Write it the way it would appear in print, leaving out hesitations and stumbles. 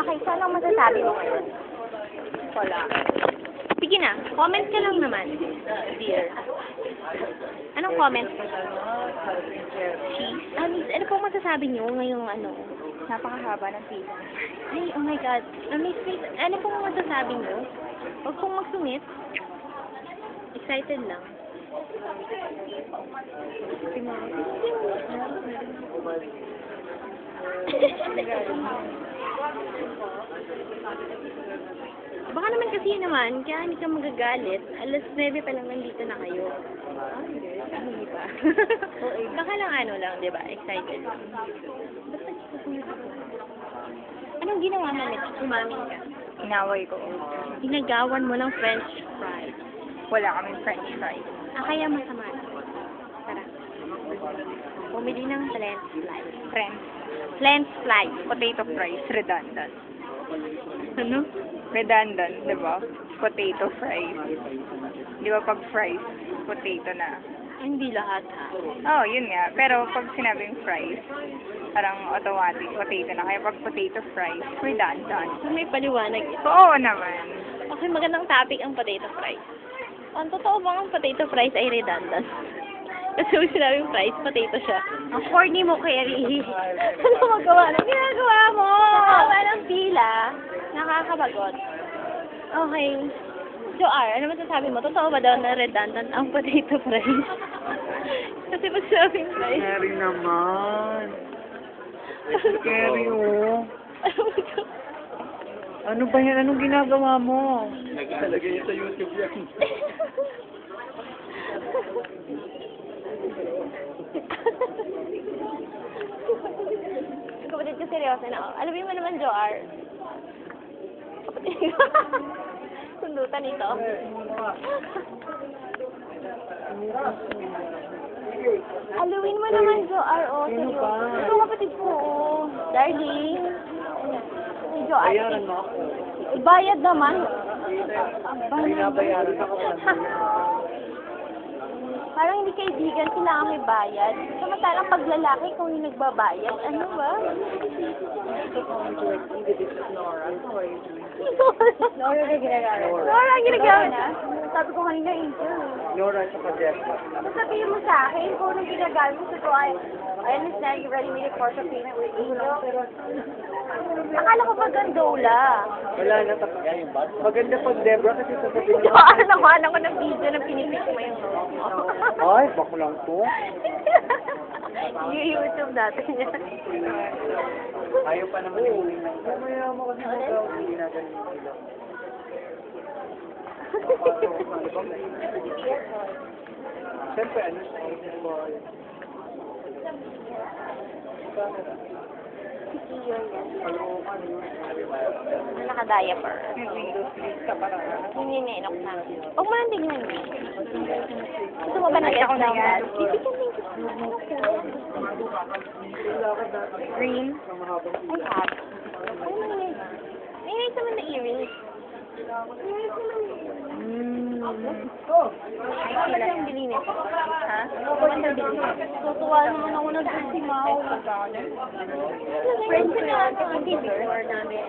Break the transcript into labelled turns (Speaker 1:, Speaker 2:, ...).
Speaker 1: Okay, so anong masasabi mo ngayon?
Speaker 2: Wala.
Speaker 1: Sige na, comment ka lang naman, dear. Anong comment? Cheese? Ano pong masasabi niyo ngayong ano?
Speaker 2: Napakahaba ng pila.
Speaker 1: Ay, oh my God. Miss Faith, ano pong masasabi niyo? Huwag pong magsungit. Excited lang. Baka naman kasi naman, kaya hindi ka magagalit. Alas 9 pa lang nandito na kayo. Hindi pa. Baka lang ano lang, di ba? Excited lang. Anong ginawa mo, Mitch? Umamin ka.
Speaker 2: Inaway ko.
Speaker 1: Ginagawan mo ng French fries.
Speaker 2: Wala kaming french fries.
Speaker 1: Kaya masama na. Tara. Bumili ng French fries. French fries.
Speaker 2: Potato fries. Redundant.
Speaker 1: Ano?
Speaker 2: Redundant, di ba? Potato fries. Di ba pag fries, potato na.
Speaker 1: Hindi lahat, ha?
Speaker 2: Oh, yun nga. Pero pag sinabing fries, parang automatic, potato na. Kaya pag potato fries, redundant.
Speaker 1: So, may paliwanag ito.
Speaker 2: Oo naman.
Speaker 1: Okay, magandang topic ang potato fries. Ang totoo bang ang potato fries ay redundant? Kasi kung sinabing fries, potato siya. Ang corny mo, Kerry. Ano magawa na? Ginagawa mo! Haba ng pila. Nakakabagot. Okay. Joar, ano masasabi mo? Totoo ba daw na redundant ang potato fries? Kasi pag sinabing fries...
Speaker 3: Kerry naman. Kerry, oh. Ano ba yan? Anong ginagawa mo? Nagalagay niya sa YouTube yan.
Speaker 1: Kapatid ko seryoso na ako. Alam mo naman, Joar. Kapatid ko. Sundutan ito. Aluin mo naman, Joar. Oh, seryoso. Ito, kapatid ko. Oh. Darling. Si Joar.
Speaker 3: Bayaran mo ako.
Speaker 1: Bayad naman.
Speaker 3: Ay, nabayaran ako.
Speaker 1: Parang hindi kaibigan, kailangan may bayad. Samantalang pag lalaki, kung yung nagbabayad, ano ba?
Speaker 2: Nora na ginagamit.
Speaker 1: Nora, ang ginagamit. Sabi ko kanina, Angel.
Speaker 3: Nora sa Padesta.
Speaker 1: Sabihin mo sa akin, kung anong ginagamit mo, sabi ko, I understand you already made a partial payment with Angel. Akala ko pag gandola.
Speaker 3: Wala na tapos. Maganda pag Debra kasi sasabihin
Speaker 1: Ito, nakuha ko ng video na pinipik mo yung
Speaker 3: Ay, bako lang to.
Speaker 1: yung YouTube natin yan.
Speaker 3: Ayaw pa naman iuwi ng... Mamaya mo kasi magaw. Hindi na ganun yung ilaw. Siyempre, ano siya?
Speaker 1: Naka-diaper. Yun yung nainok na. Huwag mo lang tingnan mo. Gusto mo ba na-test down that? Green? I have. Ano mo yun? May nice naman na earrings. Ay, sila yung bilhin nito. Ha? Ano ba yung bilhin? Tutuwa naman ako nag-simaw. Friends na, kasi before namin,